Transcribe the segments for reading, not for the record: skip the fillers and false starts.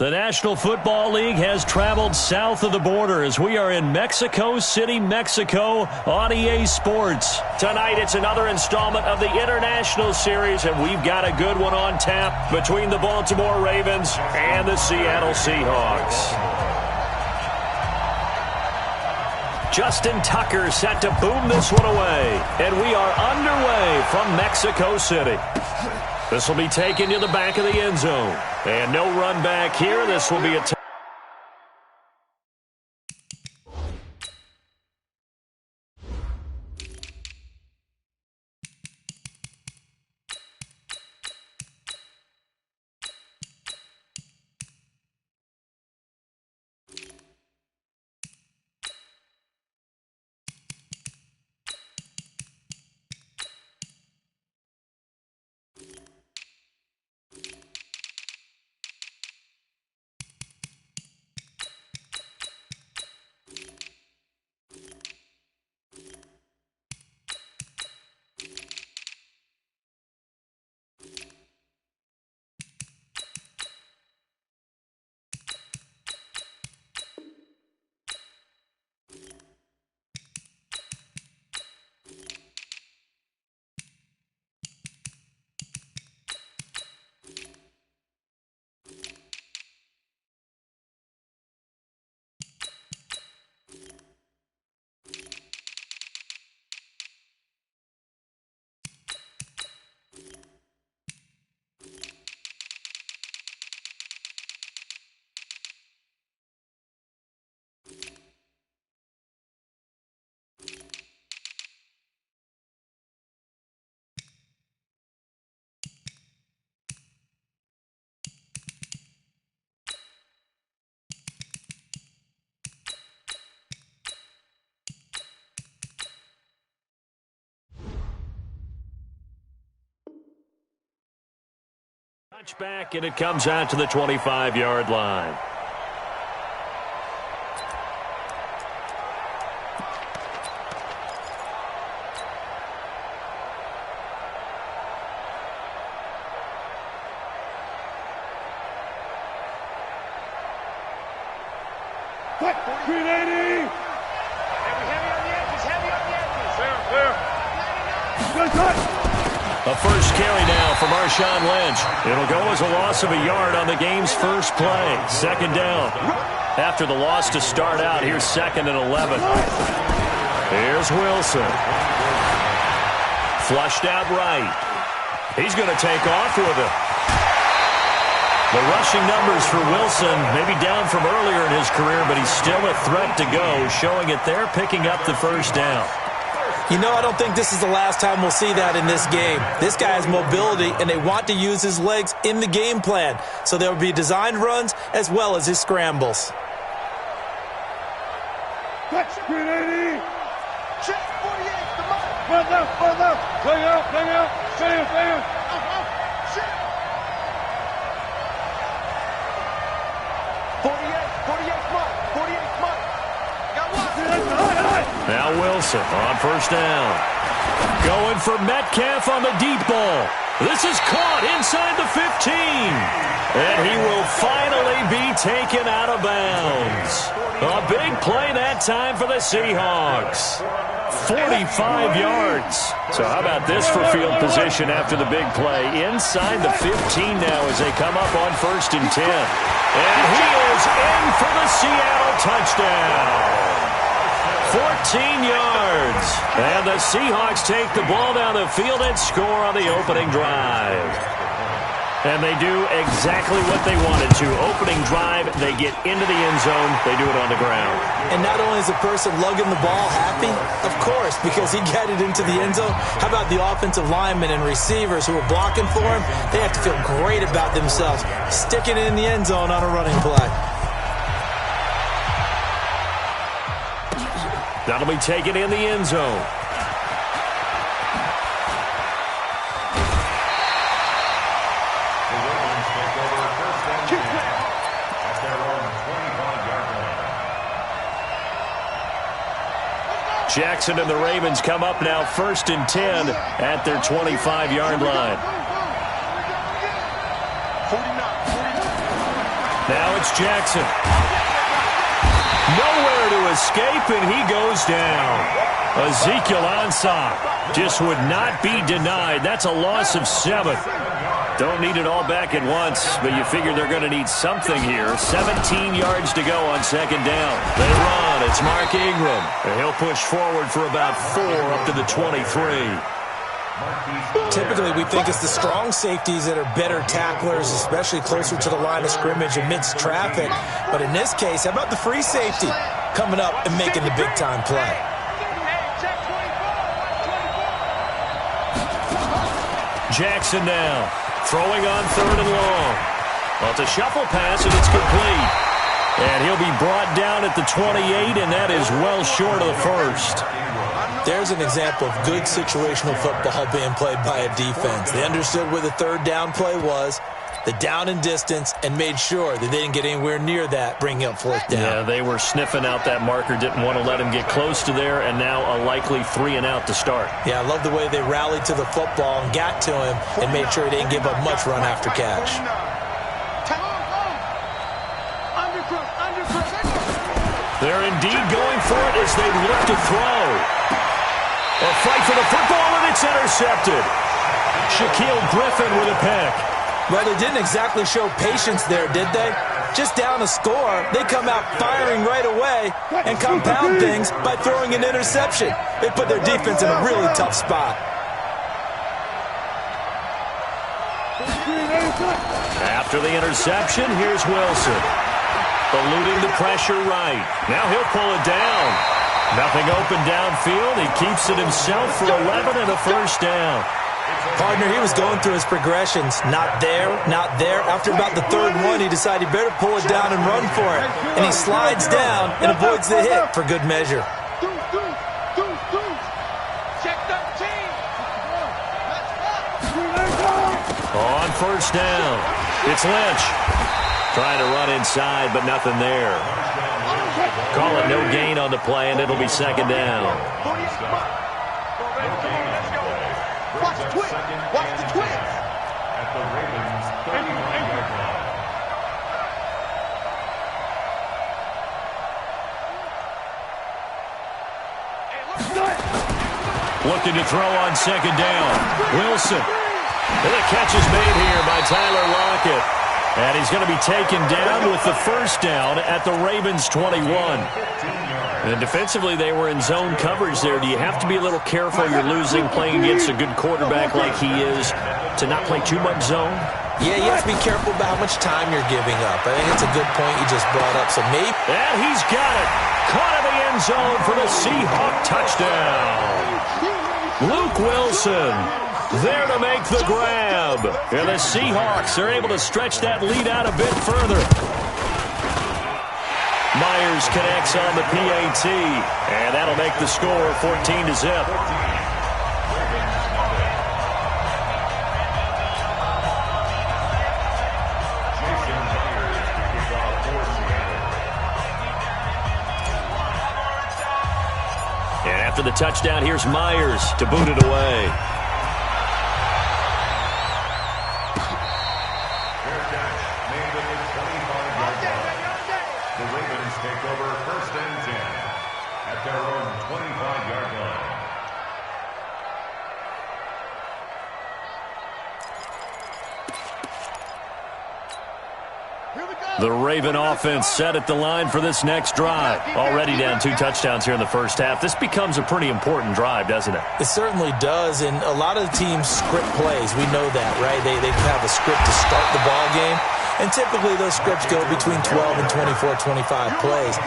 The National Football League has traveled south of the border as we are in Mexico City, Mexico on EA Sports. Tonight it's another installment of the International Series, and we've got a good one on tap between the Baltimore Ravens and the Seattle Seahawks. Justin Tucker set to boom this one away, and we are underway from Mexico City. This will be taken to the back of the end zone. And no run back here. This will be a touchback, and it comes out to the 25-yard line. What? 380! Heavy on the edges, heavy on the edges. Clear, clear. Good touch. A first carry now for Marshawn Lynch. It'll go as a loss of a yard on the game's first play. Second down. After the loss to start out, here's 2nd and 11. Here's Wilson. Flushed out right. He's going to take off with it. The rushing numbers for Wilson maybe down from earlier in his career, but he's still a threat to go, showing it there, picking up the first down. You know, I don't think this is the last time we'll see that in this game. This guy has mobility, and they want to use his legs in the game plan. So there will be designed runs as well as his scrambles. Touch, 380. Check, 48, come on. Well done, well done. Play out, play out. Stay in, stay in. Check. 48, 48, come on. 48, come on. Got one. Now Wilson on first down. Going for Metcalf on the deep ball. This is caught inside the 15. And he will finally be taken out of bounds. A big play that time for the Seahawks. 45 yards. So how about this for field position after the big play? Inside the 15 now as they come up on 1st and 10. And he is in for the Seattle touchdown. 14 yards. And the Seahawks take the ball down the field and score on the opening drive. And they do exactly what they wanted to. Opening drive, they get into the end zone. They do it on the ground. And not only is the person lugging the ball happy, of course, because he got it into the end zone. How about the offensive linemen and receivers who are blocking for him? They have to feel great about themselves, sticking it in the end zone on a running play. That'll be taken in the end zone. Jackson and the Ravens come up now 1st and 10 at their 25-yard line. Now it's Jackson. Nowhere to escape, and he goes down. Ezekiel Ansah just would not be denied. That's a loss of 7. Don't need it all back at once, but you figure they're going to need something here. 17 yards to go on second down. They run. It's Mark Ingram. And he'll push forward for about 4 up to the 23. Typically, we think it's the strong safeties that are better tacklers, especially closer to the line of scrimmage amidst traffic. But in this case, how about the free safety coming up and making the big-time play? Jackson now. Throwing on 3rd and long. Well, it's a shuffle pass, and it's complete. And he'll be brought down at the 28, and that is well short of the first. There's an example of good situational football being played by a defense. They understood where the 3rd down play was, the down and distance, and made sure that they didn't get anywhere near that, bringing up 4th down. Yeah, they were sniffing out that marker, didn't want to let him get close to there, and now a likely 3 and out to start. Yeah, I love the way they rallied to the football and got to him and made sure he didn't give up much run after catch. They're indeed going for it as they look to throw. A fight for the football, and it's intercepted. Shaquille Griffin with a pick. Well, they didn't exactly show patience there, did they? Just down a score, they come out firing right away and compound things by throwing an interception. They put their defense in a really tough spot. After the interception, here's Wilson. Eluding the pressure right. Now he'll pull it down. Nothing open downfield. He keeps it himself for 11 and a first down. Partner, he was going through his progressions. Not there, not there. After about the 3rd one, he decided he better pull it down and run for it. And he slides down and avoids the hit for good measure. On first down, it's Lynch. Trying to run inside, but nothing there. Call it no gain on the play, and it'll be 2nd down. Watch the twins. Watch the twins. At the Ravens' 35-yard line. Looking to throw on 2nd down. Wilson. And the catch is made here by Tyler Lockett. And he's going to be taken down with the first down at the Ravens' 21. And defensively, they were in zone coverage there. Do you have to be a little careful? You're losing, playing against a good quarterback like he is, to not play too much zone? Yeah, you have to be careful about how much time you're giving up. I think it's a good point you just brought up. So maybe... And he's got it. Caught in the end zone for the Seahawk touchdown. Luke Wilson there to make the grab. And the Seahawks are able to stretch that lead out a bit further. Myers connects on the PAT, and that'll make the score 14-0. And after the touchdown, here's Myers to boot it away. The Raven offense set at the line for this next drive. Already down 2 touchdowns here in the first half. This becomes a pretty important drive, doesn't it? It certainly does, and a lot of the teams script plays. We know that, right? They have a script to start the ball game, and typically those scripts go between 12 and 24, 25 plays.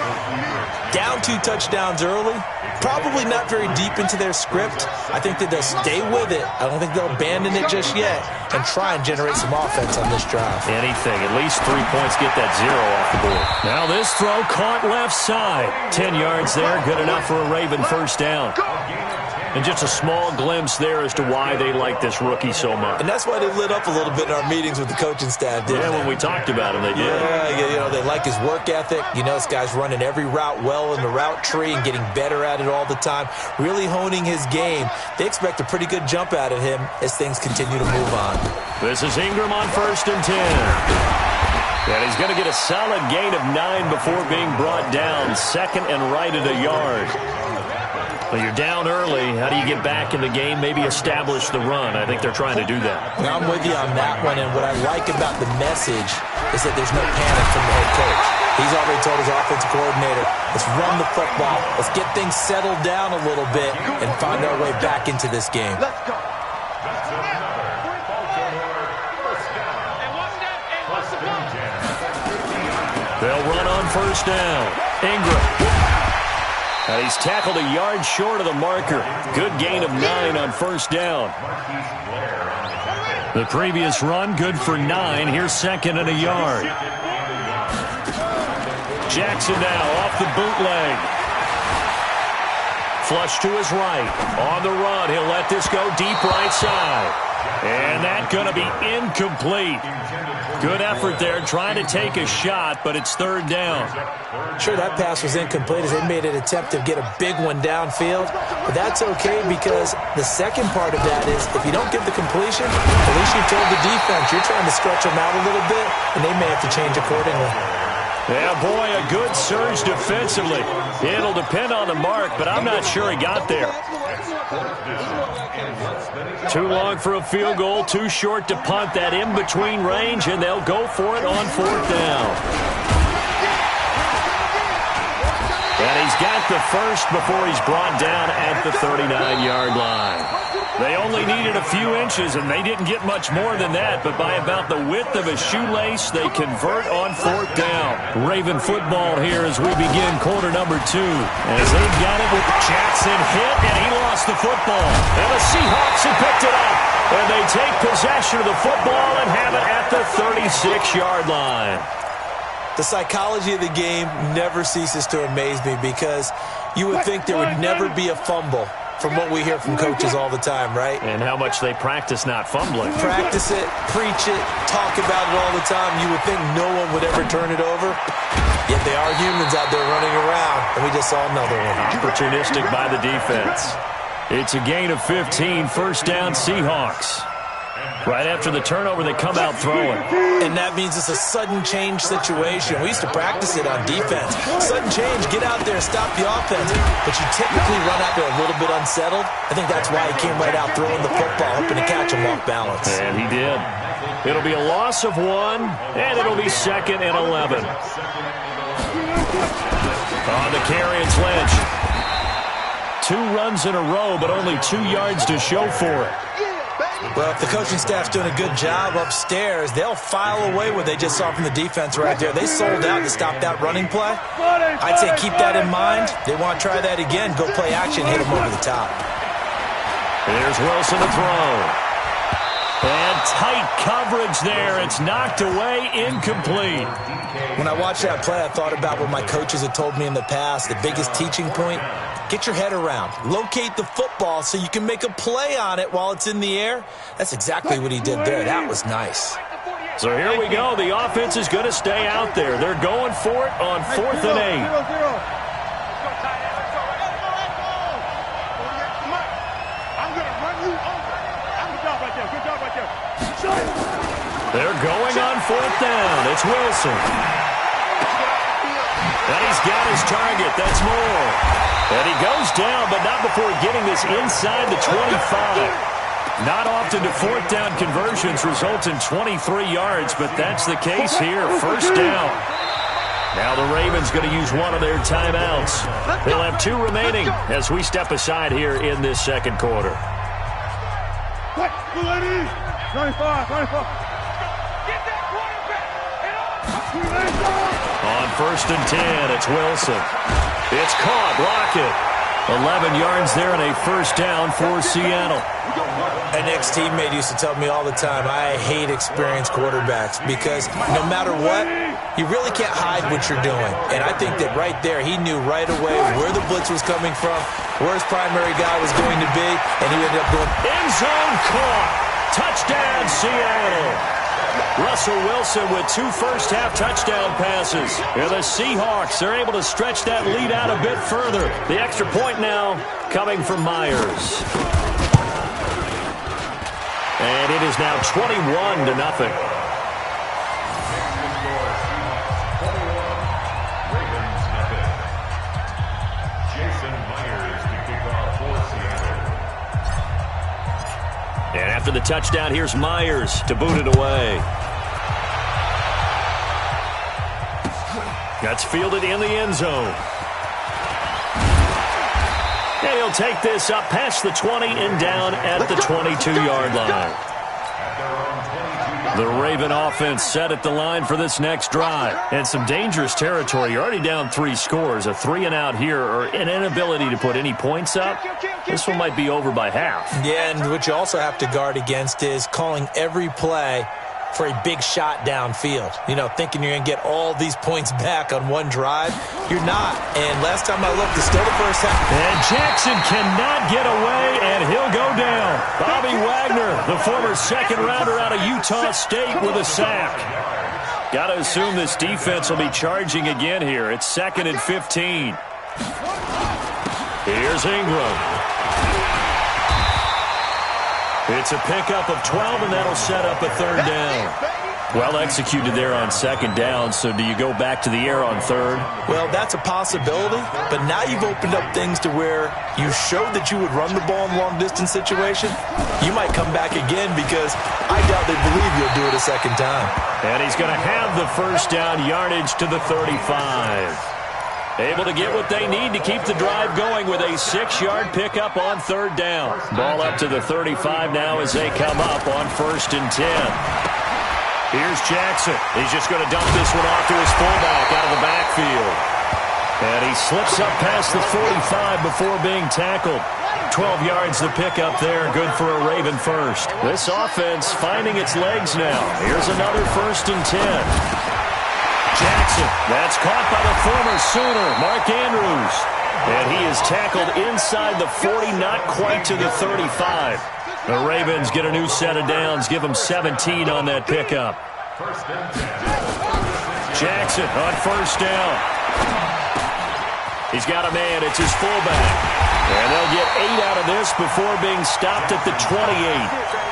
Down 2 touchdowns early, probably not very deep into their script. I think that they'll stay with it. I don't think they'll abandon it just yet and try and generate some offense on this drive. Anything, at least 3 points, get that 0 off the board. Now this throw caught left side. 10 yards there, good enough for a Raven first down. And just a small glimpse there as to why they like this rookie so much. And that's why they lit up a little bit in our meetings with the coaching staff, didn't they? When we talked about him, they did. Yeah, you know, they like his work ethic. You know, this guy's running every route well in the route tree and getting better at it all the time, really honing his game. They expect a pretty good jump out of him as things continue to move on. This is Ingram on 1st and 10. And he's going to get a solid gain of 9 before being brought down. Second and right at a yard. Well, you're down early. How do you get back in the game? Maybe establish the run. I think they're trying to do that. Well, I'm with you on that one, and what I like about the message is that there's no panic from the head coach. He's already told his offensive coordinator, let's run the football, let's get things settled down a little bit and find our way back into this game. Let's go. They'll run on first down. Ingram. And he's tackled a yard short of the marker. Good gain of 9 on first down. The previous run, good for 9. Here's second and a yard. Jackson now off the bootleg. Flush to his right. On the run, he'll let this go deep right side. And that's going to be incomplete. Good effort there, trying to take a shot, but it's third down. Sure, that pass was incomplete as they made an attempt to get a big one downfield. But that's okay because the second part of that is if you don't get the completion, at least you told the defense you're trying to stretch them out a little bit, and they may have to change accordingly. Yeah, boy, a good surge defensively. It'll depend on the mark, but I'm not sure he got there. Too long for a field goal, too short to punt. That in-between range, and they'll go for it on fourth down. And he's got the first before he's brought down at the 39-yard line. They only needed a few inches, and they didn't get much more than that, but by about the width of a shoelace, they convert on fourth down. Raven football here as we begin quarter number 2. As they've got it with Jackson hit, and he lost the football. And the Seahawks have picked it up, and they take possession of the football and have it at the 36-yard line. The psychology of the game never ceases to amaze me because you would think there would never be a fumble from what we hear from coaches all the time, right? And how much they practice not fumbling. Practice it, preach it, talk about it all the time. You would think no one would ever turn it over. Yet they are humans out there running around, and we just saw another one. Opportunistic by the defense. It's a gain of 15, first down Seahawks. Right after the turnover, they come out throwing. And that means it's a sudden change situation. We used to practice it on defense. Sudden change, get out there, stop the offense. But you typically run out there a little bit unsettled. I think that's why he came right out throwing the football, hoping to catch him off balance. And he did. It'll be a loss of 1, and it'll be second and 11. On the carry, it's Lynch. 2 runs in a row, but only 2 yards to show for it. Well, if the coaching staff's doing a good job upstairs, they'll file away what they just saw from the defense right there. They sold out to stop that running play. I'd say keep that in mind. They want to try that again. Go play action, hit them over the top. Here's Wilson to throw. And tight coverage there. It's knocked away, incomplete. When I watched that play, I thought about what my coaches had told me in the past. The biggest teaching point, get your head around. Locate the football so you can make a play on it while it's in the air. That's exactly what he did there. That was nice. So here we go. The offense is going to stay out there. They're going for it on 4th and 8. They're going on 4th down. It's Wilson. And he's got his target. That's Moore. And he goes down, but not before getting this inside the 25. Not often do 4th down conversions result in 23 yards, but that's the case here. First down. Now the Ravens going to use one of their timeouts. They'll have 2 remaining as we step aside here in this second quarter. 25. On 1st and 10, it's Wilson. It's caught. Lockett. 11 yards there and a first down for Seattle. An ex-teammate used to tell me all the time, I hate experienced quarterbacks because no matter what, you really can't hide what you're doing. And I think that right there, he knew right away where the blitz was coming from, where his primary guy was going to be, and he ended up going end zone caught. Touchdown, Seattle. Russell Wilson with 2 first-half touchdown passes. And the Seahawks are able to stretch that lead out a bit further. The extra point now coming from Myers. And it is now 21-0. After the touchdown, here's Myers to boot it away. That's fielded in the end zone. And he'll take this up past the 20 and down at the 22-yard line. The Raven offense set at the line for this next drive. And some dangerous territory. You're already down 3 scores. A 3-and-out here or an inability to put any points up. This one might be over by half. Yeah, and what you also have to guard against is calling every play for a big shot downfield. You know, thinking you're going to get all these points back on one drive. You're not. And last time I looked, it's still the first half. And Jackson cannot get away, and he'll go down. Bobby Wagner, the former second-rounder out of Utah State, with a sack. Got to assume this defense will be charging again here. It's 2nd and 15. Here's Ingram. It's a pickup of 12, and that'll set up a 3rd down. Well executed there on 2nd down, so do you go back to the air on 3rd? Well, that's a possibility, but now you've opened up things to where you showed that you would run the ball in long-distance situation. You might come back again because I doubt they believe you'll do it a 2nd time. And he's going to have the 1st down yardage to the 35. Able to get what they need to keep the drive going with a 6-yard pickup on 3rd down. Ball up to the 35 now as they come up on 1st and 10. Here's Jackson. He's just going to dump this one off to his fullback out of the backfield. And he slips up past the 45 before being tackled. 12 yards the pickup there. Good for a Raven 1st. This offense finding its legs now. Here's another 1st and 10. Jackson, that's caught by the former Sooner, Mark Andrews. And he is tackled inside the 40, not quite to the 35. The Ravens get a new set of downs, give them 17 on that pickup. Jackson on 1st down. He's got a man, it's his fullback. And they'll get 8 out of this before being stopped at the 28.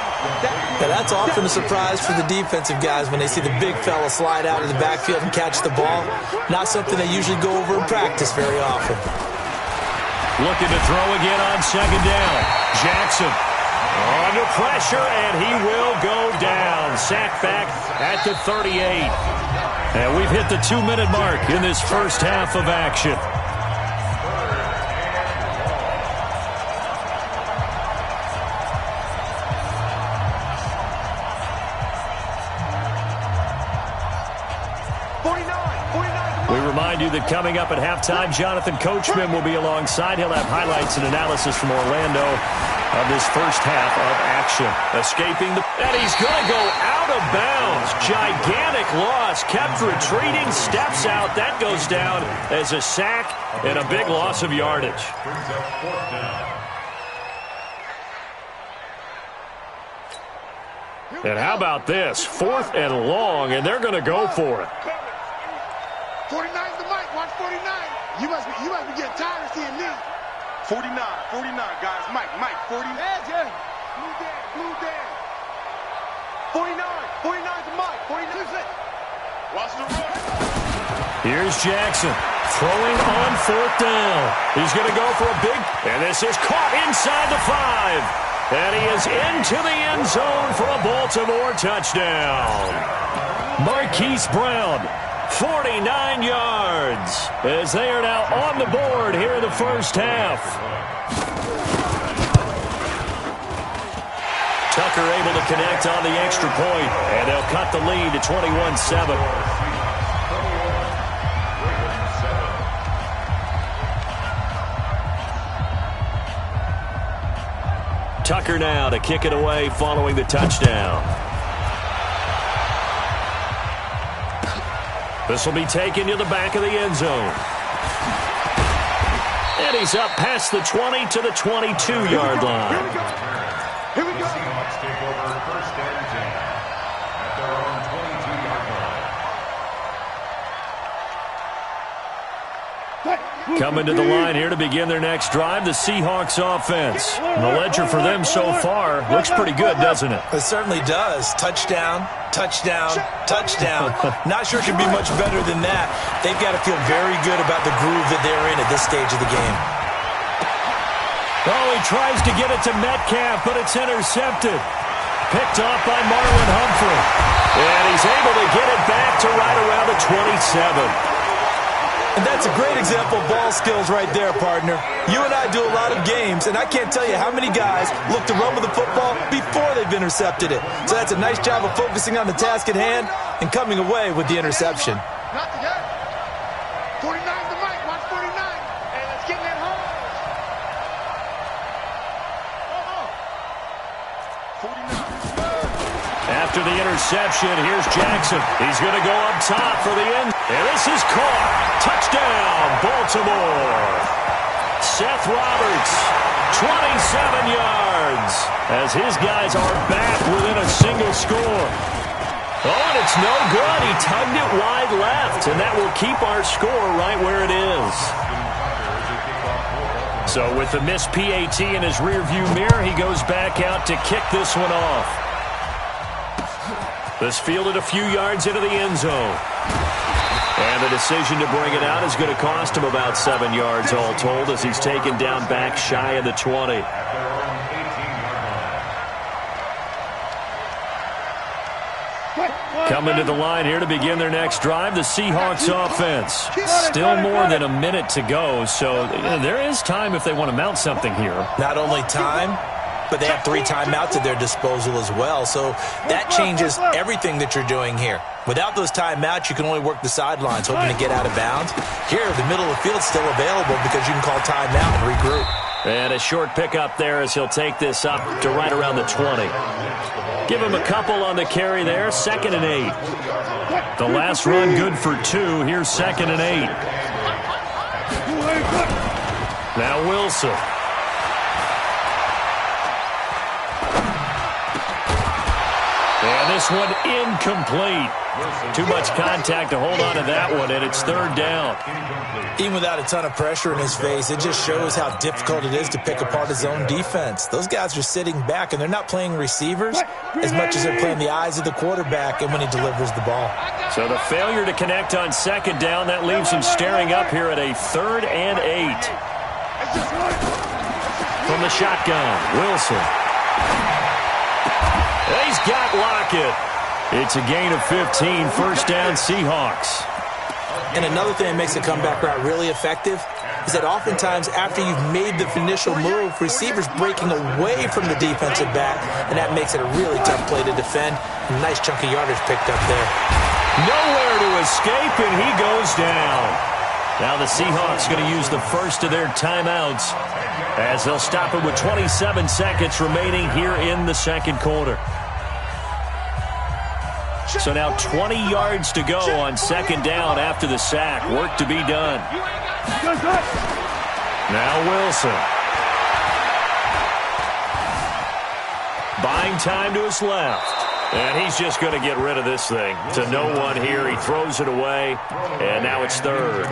Yeah, that's often a surprise for the defensive guys when they see the big fella slide out of the backfield and catch the ball. Not something they usually go over in practice very often. Looking to throw again on 2nd down. Jackson under pressure, and he will go down. Sack back at the 38. And we've hit the 2-minute mark in this 1st half of action. That coming up at halftime, Jonathan Coachman will be alongside. He'll have highlights and analysis from Orlando of this 1st half of action. Escaping and he's going to go out of bounds. Gigantic loss. Kept retreating. Steps out. That goes down as a sack and a big loss of yardage. And how about this? 4th and long, and they're going to go for it. 49's the mic. Watch 49. You must be getting tired of seeing me. 49, guys. Mike, 40. Yeah. Blue down. 49's the mic. 49's it. Watch the run. Here's Jackson throwing on 4th down. He's going to go for a big, and this is caught inside the 5. And he is into the end zone for a Baltimore touchdown. Marquise Brown. 49 yards as they are now on the board here in the 1st half. Tucker able to connect on the extra point, and they'll cut the lead to 21-7. Tucker now to kick it away following the touchdown. This will be taken to the back of the end zone. And he's up past the 20 to the 22-yard line. Here we go. Seahawks take over 1st and 10 at their own 22-yard line. Coming to the line here to begin their next drive, the Seahawks offense. And the ledger for them so far looks pretty good, doesn't it? It certainly does. Touchdown. Not sure it could be much better than that. They've got to feel very good about the groove that they're in at this stage of the game. Oh, he tries to get it to Metcalf, but it's intercepted. Picked off by Marlon Humphrey. And he's able to get it back to right around the 27. And that's a great example of ball skills right there, partner. You and I do a lot of games, and I can't tell you how many guys look to run with the football before they've intercepted it. So that's a nice job of focusing on the task at hand and coming away with the interception. Not together. 49 to Mike. Watch 49. Hey, let's get that home. 49. After the interception, here's Jackson. He's going to go up top for the end. And this is caught. Touchdown, Baltimore. Seth Roberts, 27 yards, as his guys are back within a single score. Oh, and it's no good. He tugged it wide left, and that will keep our score right where it is. So with the missed PAT in his rearview mirror, he goes back out to kick this one off. This fielded a few yards into the end zone. And the decision to bring it out is going to cost him about 7 yards all told, as he's taken down back shy of the 20. Coming to the line here to begin their next drive, the Seahawks offense. Still more than a minute to go, so there is time if they want to mount something here. Not only time, but they have 3 timeouts at their disposal as well, so that changes everything that you're doing here. Without those timeouts, you can only work the sidelines, hoping to get out of bounds. Here, the middle of the field is still available because you can call timeout and regroup. And a short pickup there as he'll take this up to right around the 20. Give him a couple on the carry there, 2nd and 8. The last run good for 2. Here's 2nd and 8. Now Wilson. And this one incomplete. Too much contact to hold on to that one, and it's 3rd down. Even without a ton of pressure in his face, it just shows how difficult it is to pick apart his own defense. Those guys are sitting back, and they're not playing receivers as much as they're playing the eyes of the quarterback and when he delivers the ball. So the failure to connect on 2nd down, that leaves him staring up here at a 3rd and 8. From the shotgun, Wilson. He's got Lockett. It's a gain of 15, 1st down Seahawks. And another thing that makes a comeback route really effective is that oftentimes after you've made the initial move, receivers breaking away from the defensive back, and that makes it a really tough play to defend. A nice chunk of yardage picked up there. Nowhere to escape, and he goes down. Now the Seahawks going to use the first of their timeouts as they'll stop it with 27 seconds remaining here in the 2nd quarter. So now 20 yards to go on 2nd down after the sack. Work to be done. Now Wilson. Buying time to his left. And he's just going to get rid of this thing. To no one here. He throws it away. And now it's 3rd.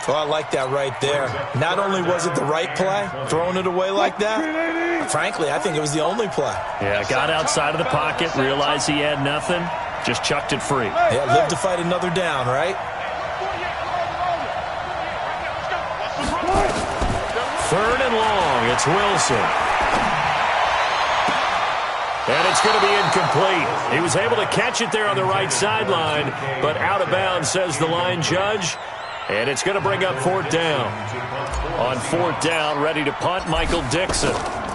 Oh, I like that right there. Not only was it the right play, throwing it away like that, frankly, I think it was the only play. Yeah, got outside of the pocket, realized he had nothing, just chucked it free. Yeah, live to fight another down, right? 3rd and long, it's Wilson. And it's going to be incomplete. He was able to catch it there on the right sideline, but out of bounds, says the line judge. And it's going to bring up 4th down. On 4th down, ready to punt, Michael Dixon.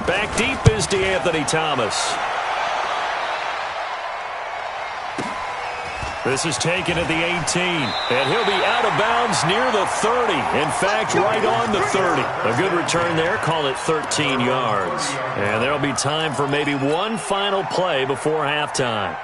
Back deep is DeAnthony Thomas. This is taken at the 18. And he'll be out of bounds near the 30. In fact, right on the 30. A good return there. Call it 13 yards. And there'll be time for maybe one final play before halftime.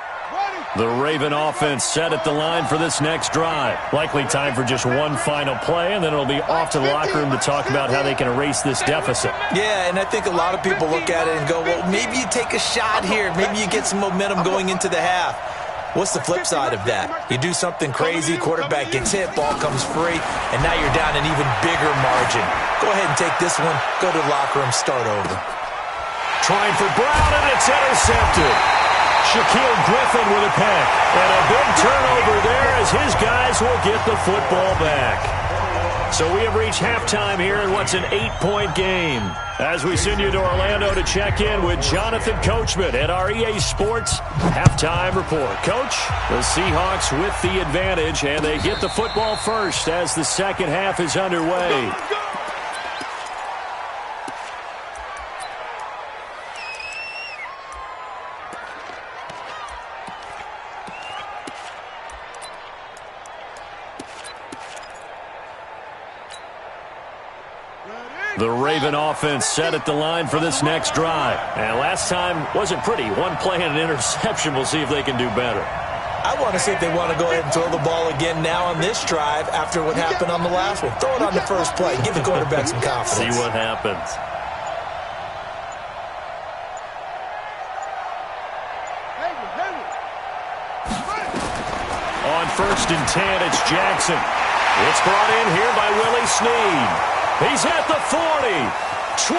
The Raven offense set at the line for this next drive. Likely time for just one final play, and then it'll be off to the locker room to talk about how they can erase this deficit. Yeah, and I think a lot of people look at it and go, well, maybe you take a shot here. Maybe you get some momentum going into the half. What's the flip side of that? You do something crazy, quarterback gets hit, ball comes free, and now you're down an even bigger margin. Go ahead and take this one, go to the locker room, start over. Trying for Brown, and it's intercepted. Shaquille Griffin with a pick. And a big turnover there as his guys will get the football back. So we have reached halftime here in what's an 8-point game. As we send you to Orlando to check in with Jonathan Coachman at our EA Sports Halftime Report. Coach, the Seahawks with the advantage, and they get the football first as the second half is underway. The Raven offense set at the line for this next drive. And last time wasn't pretty. One play and an interception. We'll see if they can do better. I want to see if they want to go ahead and throw the ball again now on this drive after what happened on the last one. Throw it on the first play. Give the quarterback some confidence. See what happens. On 1st and 10, it's Jackson. It's brought in here by Willie Snead. He's at the 40, 20,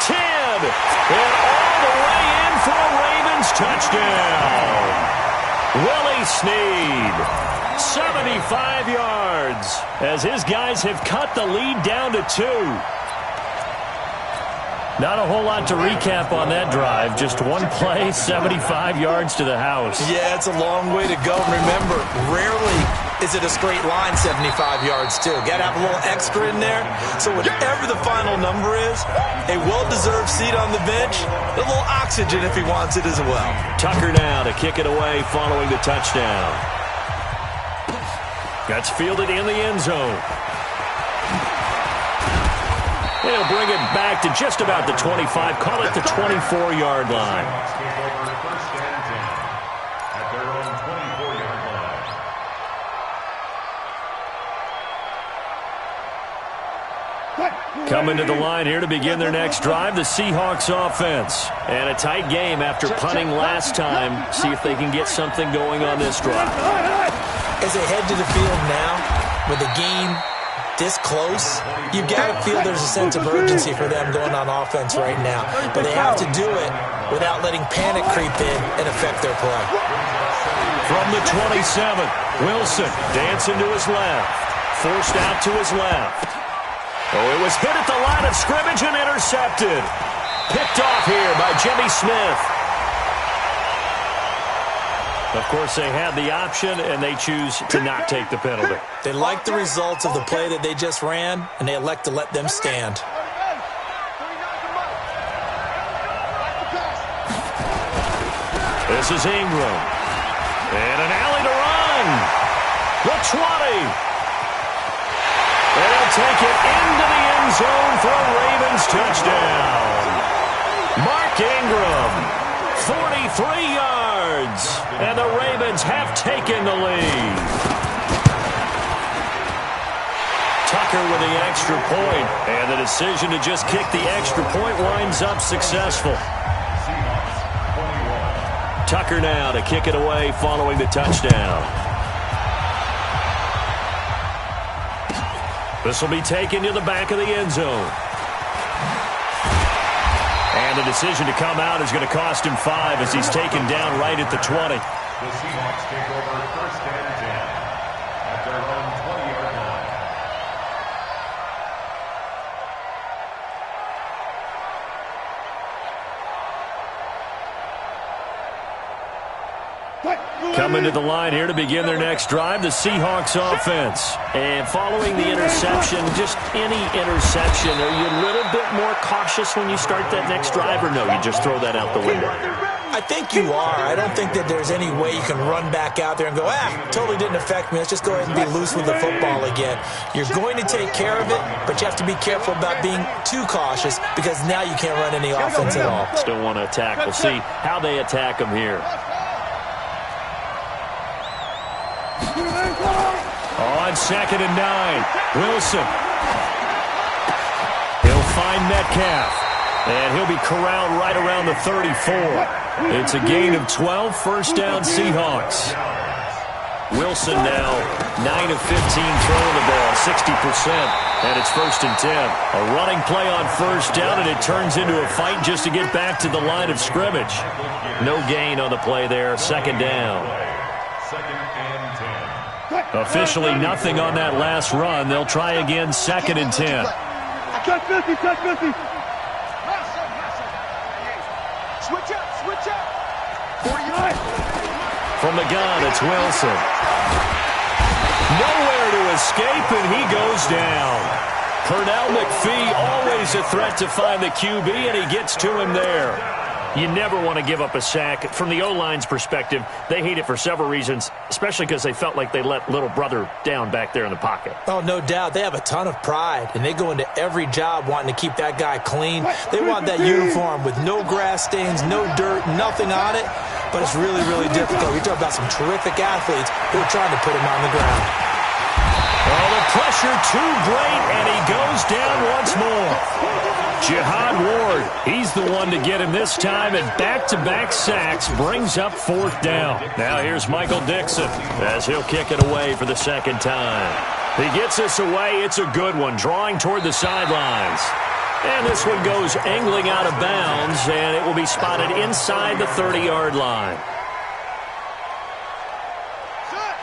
10, and all the way in for a Ravens touchdown. Willie Snead, 75 yards, as his guys have cut the lead down to 2. Not a whole lot to recap on that drive. Just one play, 75 yards to the house. Yeah, it's a long way to go. Remember, rarely is it a straight line 75 yards, too. Got to have a little extra in there. So whatever the final number is, a well-deserved seat on the bench, a little oxygen if he wants it as well. Tucker now to kick it away following the touchdown. That's fielded in the end zone. He'll bring it back to just about the 25. Call it the 24-yard line. Coming to the line here to begin their next drive, the Seahawks offense. And a tight game after punting last time. See if they can get something going on this drive. As they head to the field now, with the game this close, you've got to feel there's a sense of urgency for them going on offense right now. But they have to do it without letting panic creep in and affect their play. From the 27, Wilson dancing to his left. Forced out to his left. Oh, it was hit at the line of scrimmage and intercepted. Picked off here by Jimmy Smith. Of course, they had the option, and they choose to not take the penalty. They like the results of the play that they just ran, and they elect to let them stand. This is Ingram. And an alley to run. The 20. And he'll take it into the end zone for a Ravens touchdown. Mark Ingram, 43 yards. And the Ravens have taken the lead. Tucker with the extra point. And the decision to just kick the extra point winds up successful. Tucker now to kick it away following the touchdown. This will be taken to the back of the end zone. And the decision to come out is going to cost him 5 as he's taken down right at the 20. The Seahawks take over 1st and 10 at their own 20-yard line. Coming to the line here to begin their next drive, the Seahawks offense. And following the interception, just any interception, are you a little bit more cautious when you start that next drive, or no, you just throw that out the window? I think you are. I don't think that there's any way you can run back out there and go, totally didn't affect me. Let's just go ahead and be loose with the football again. You're going to take care of it, but you have to be careful about being too cautious because now you can't run any offense at all. Still want to attack. We'll see how they attack them here. On 2nd and 9, Wilson. He'll find Metcalf. And he'll be corralled right around the 34. It's a gain of 12, 1st down Seahawks. Wilson now 9 of 15 throwing the ball, 60%. And it's 1st and 10. A running play on 1st down, and it turns into a fight just to get back to the line of scrimmage. No gain on the play there, 2nd down. 2nd and 10. Officially nothing on that last run. They'll try again, 2nd and 10. Touch 50, touch 50. Switch up, switch up. 49. From the gun, it's Wilson. Nowhere to escape, and he goes down. Pernell McPhee, always a threat to find the QB, and he gets to him there. You never want to give up a sack. From the O-line's perspective, they hate it for several reasons, especially because they felt like they let little brother down back there in the pocket. Oh, no doubt. They have a ton of pride, and they go into every job wanting to keep that guy clean. They want that uniform with no grass stains, no dirt, nothing on it, but it's really, really difficult. You're talking about some terrific athletes who are trying to put him on the ground. Oh, the pressure too great, and he goes down once more. Jihad Ward, he's the one to get him this time, and back-to-back sacks brings up 4th down. Now here's Michael Dixon as he'll kick it away for the 2nd time. He gets this away. It's a good one, drawing toward the sidelines. And this one goes angling out of bounds, and it will be spotted inside the 30-yard line.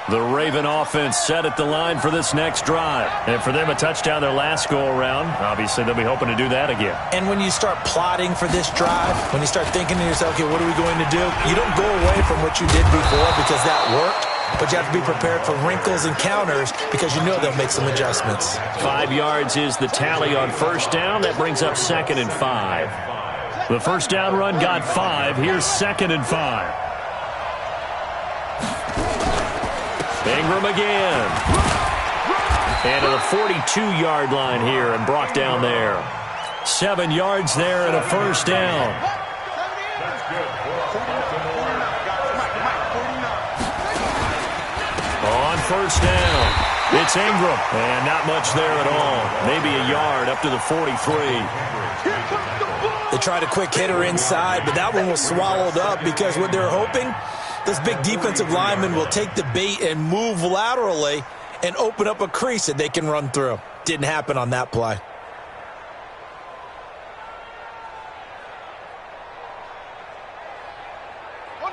The Raven offense set at the line for this next drive. And for them, a touchdown their last go-around. Obviously, they'll be hoping to do that again. And when you start plotting for this drive, when you start thinking to yourself, okay, what are we going to do? You don't go away from what you did before because that worked, but you have to be prepared for wrinkles and counters because you know they'll make some adjustments. 5 yards is the tally on 1st down. That brings up 2nd and 5. The 1st down run got 5. Here's 2nd and 5. Ingram again. And to the 42-yard line here and brought down there. 7 yards there and a 1st down. On 1st down, it's Ingram. And not much there at all. Maybe a yard up to the 43. They tried a quick hitter inside, but that one was swallowed up because what they're hoping, this big defensive lineman will take the bait and move laterally and open up a crease that they can run through. Didn't happen on that play.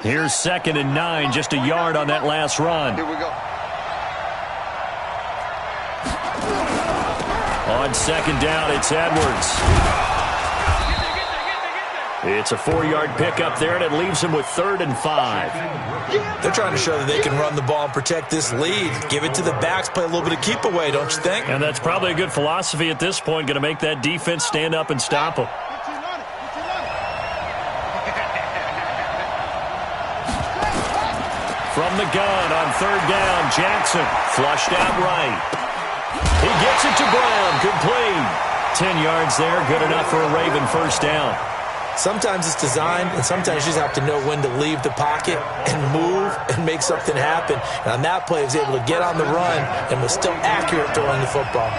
Here's 2nd and 9, just a yard on that last run. Here we go. On 2nd down, it's Edwards. It's a 4-yard pickup there, and it leaves him with 3rd and 5. They're trying to show that they can run the ball and protect this lead. Give it to the backs, play a little bit of keep away, don't you think? And that's probably a good philosophy at this point, going to make that defense stand up and stop them. From the gun on 3rd down, Jackson flushed out right. He gets it to Brown, complete. 10 yards there, good enough for a Raven 1st down. Sometimes it's designed, and sometimes you just have to know when to leave the pocket and move and make something happen. And on that play, he was able to get on the run and was still accurate throwing the football.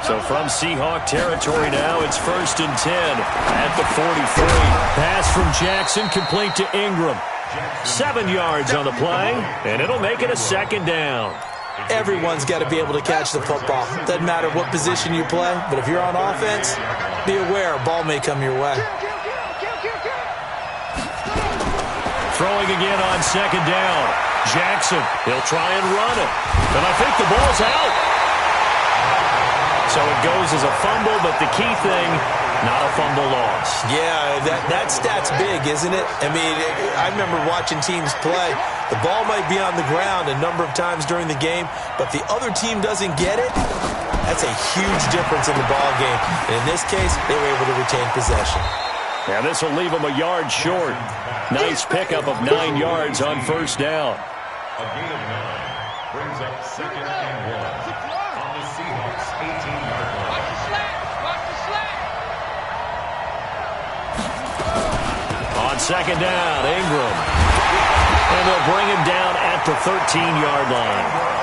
So from Seahawk territory now, it's 1st and 10 at the 43. Pass from Jackson, complete to Ingram. 7 yards on the play, and it'll make it a 2nd down. Everyone's got to be able to catch the football. Doesn't matter what position you play, but if you're on offense, be aware a ball may come your way. Throwing again on 2nd down. Jackson, he'll try and run it. And I think the ball's out. So it goes as a fumble, but the key thing, not a fumble loss. Yeah, that stat's big, isn't it? I mean, I remember watching teams play. The ball might be on the ground a number of times during the game, but if the other team doesn't get it, that's a huge difference in the ball game. And in this case, they were able to retain possession. Now this will leave them a yard short. Nice pickup of 9 yards on 1st down. A gain of 9 brings up 2nd and 1 on the Seahawks' 18-yard line. Watch the slant. Watch the slant. On 2nd down, Ingram. And they'll bring him down at the 13-yard line.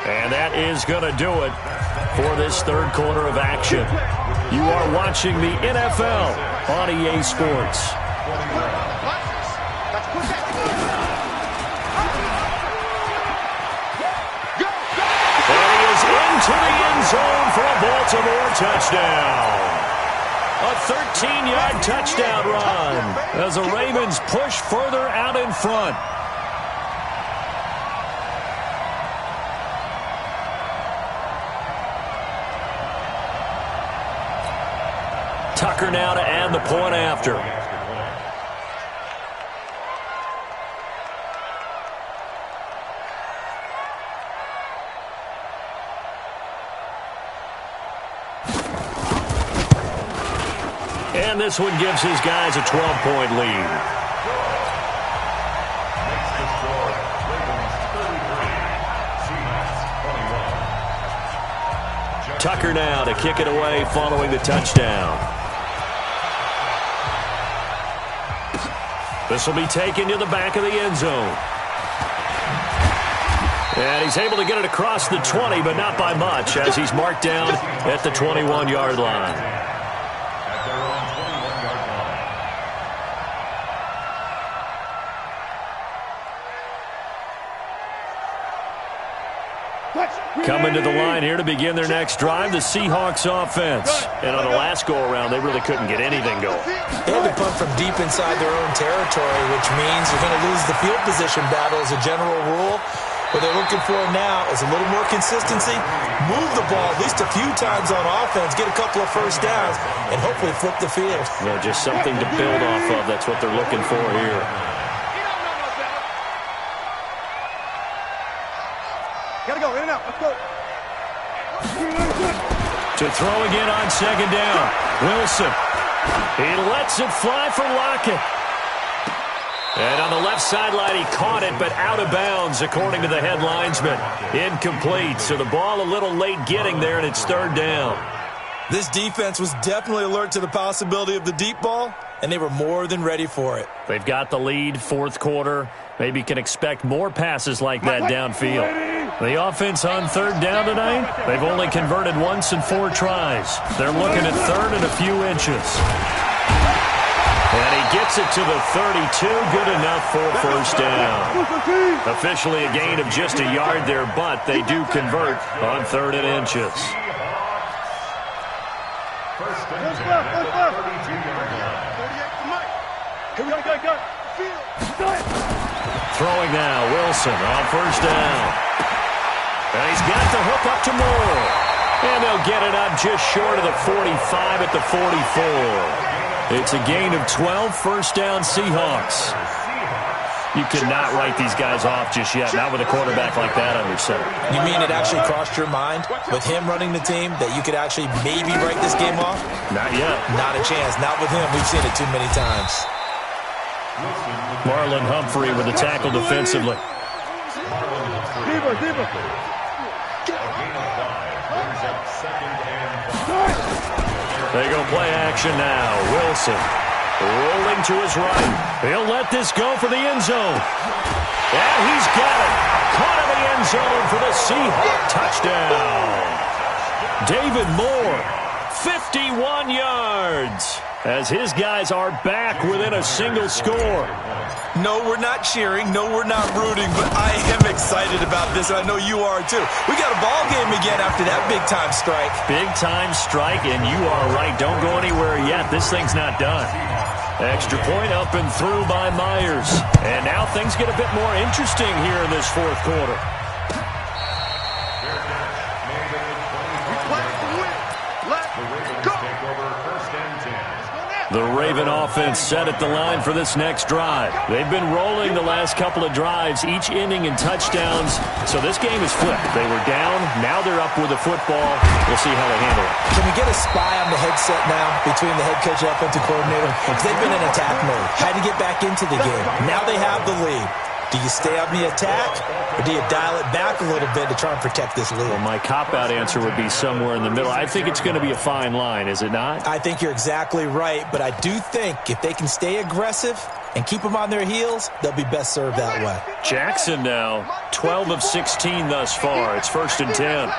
And that is going to do it for this 3rd quarter of action. You are watching the NFL on EA Sports. And he is into the end zone for a Baltimore touchdown. A 13-yard touchdown run as the Ravens push further out in front. Tucker now to add the point after. And this one gives his guys a 12-point lead. Makes the score Ravens 33, Seahawks 21. Tucker now to kick it away following the touchdown. This will be taken to the back of the end zone. And he's able to get it across the 20, but not by much, as he's marked down at the 21-yard line. At their own 21-yard line. Coming to the line here to begin their next drive, the Seahawks offense. And on the last go-around, they really couldn't get anything going. They had to punt from deep inside their own territory, which means you're going to lose the field position battle as a general rule. What they're looking for now is a little more consistency, move the ball at least a few times on offense, get a couple of first downs, and hopefully flip the field. Yeah, just something to build off of. That's what they're looking for here. Gotta go, in and out, let's go. To throw again on second down. Wilson. He lets it fly for Lockett. And on the left sideline, he caught it, but out of bounds, according to the head linesman. Incomplete, so the ball a little late getting there, and it's third down. This defense was definitely alert to the possibility of the deep ball, and they were more than ready for it. They've got the lead, fourth quarter. Maybe can expect more passes like that downfield. The offense on third down tonight, they've only converted once in 4 tries. They're looking at third and a few inches. And he gets it to the 32, good enough for first down. Officially a gain of just a yard there, but they do convert on third and inches. First and 10 at the 32-yard line. Throwing now, Wilson on first down. And he's got the hook up to Moore. And they'll get it up just short of the 45 at the 44. It's a gain of 12, first down Seahawks. You cannot write these guys off just yet, not with a quarterback like that under center. You mean it actually crossed your mind with him running the team that you could actually maybe write this game off? Not yet. Not a chance. Not with him. We've seen it too many times. Marlon Humphrey with the tackle defensively. They go play action now. Wilson rolling to his right. He'll let this go for the end zone. And he's got it. Caught in the end zone for the Seahawk touchdown. David Moore, 51 yards. As his guys are back within a single score. No, we're not cheering. No, we're not rooting. But I am excited about this, and I know you are too. We got a ball game again after that big-time strike. Big-time strike, and you are right. Don't go anywhere yet. This thing's not done. Extra point up and through by Myers. And now things get a bit more interesting here in this fourth quarter. The Raven offense set at the line for this next drive. They've been rolling the last couple of drives, each ending in touchdowns. So this game is flipped. They were down. Now they're up with the football. We'll see how they handle it. Can we get a spy on the headset now between the head coach and offensive coordinator? Because they've been in attack mode. Had to get back into the game. Now they have the lead. Do you stay on the attack, or do you dial it back a little bit to try and protect this lead? Well, my cop-out answer would be somewhere in the middle. I think it's going to be a fine line, is it not? I think you're exactly right, but I do think if they can stay aggressive and keep them on their heels, they'll be best served that way. Jackson now, 12 of 16 thus far. It's first and 10.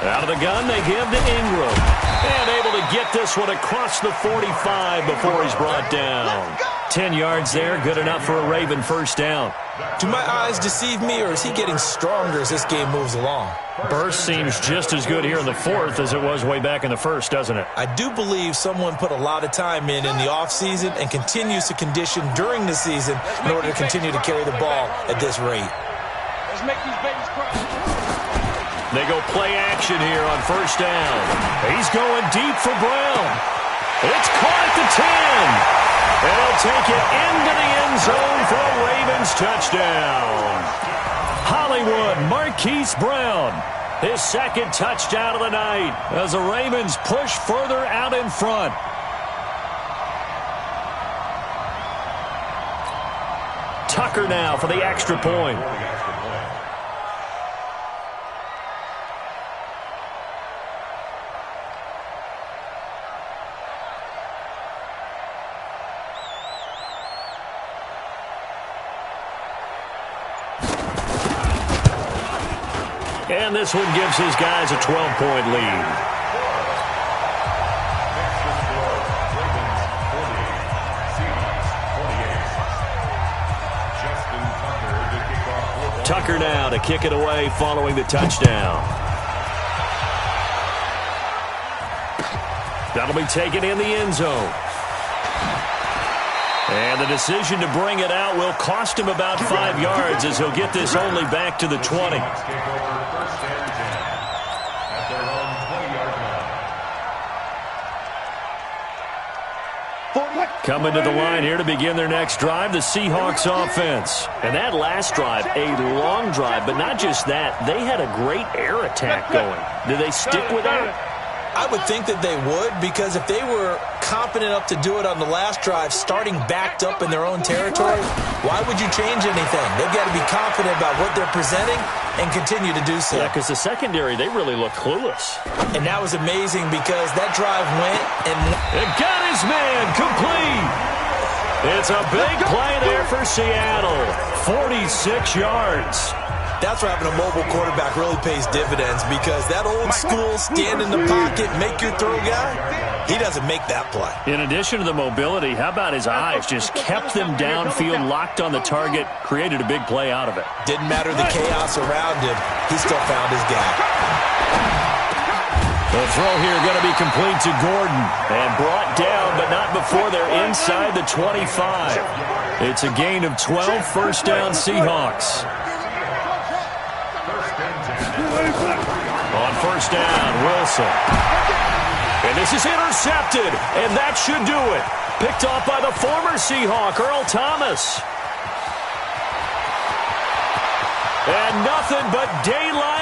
Out of the gun, they give to Ingram. And able to get this one across the 45 before he's brought down. 10 yards there, good enough for a Raven first down. Do my eyes deceive me, or is he getting stronger as this game moves along? Burst seems just as good here in the fourth as it was way back in the first, doesn't it? I do believe someone put a lot of time in the offseason and continues to condition during the season in order to continue to carry the ball at this rate. Let's make these babies cry. They go play action here on first down. He's going deep for Brown. It's caught at the 10. And he'll take it into the end zone for a Ravens touchdown. Hollywood Marquise Brown, his second touchdown of the night as the Ravens push further out in front. Tucker now for the extra point. And this one gives his guys a 12-point lead. Tucker now to kick it away following the touchdown. That'll be taken in the end zone. And the decision to bring it out will cost him about 5 yards as he'll get this only back to the 20. Coming to the line here to begin their next drive, the Seahawks offense. And that last drive, a long drive, but not just that. They had a great air attack going. Do they stick with that? I would think that they would, because if they were confident enough to do it on the last drive, starting backed up in their own territory, why would you change anything? They've got to be confident about what they're presenting and continue to do so. Yeah, because the secondary, they really look clueless. And that was amazing because that drive went and got his man complete. It's a big play there for Seattle. 46 yards. That's where having a mobile quarterback really pays dividends, because that old school stand in the pocket, make your throw guy, he doesn't make that play. In addition to the mobility, how about his eyes? Just kept them downfield, locked on the target, created a big play out of it. Didn't matter the chaos around him. He still found his gap. The throw here going to be complete to Gordon and brought down, but not before they're inside the 25. It's a gain of 12, first down Seahawks. On first down, Wilson. And this is intercepted, and that should do it. Picked off by the former Seahawk, Earl Thomas. And nothing but daylight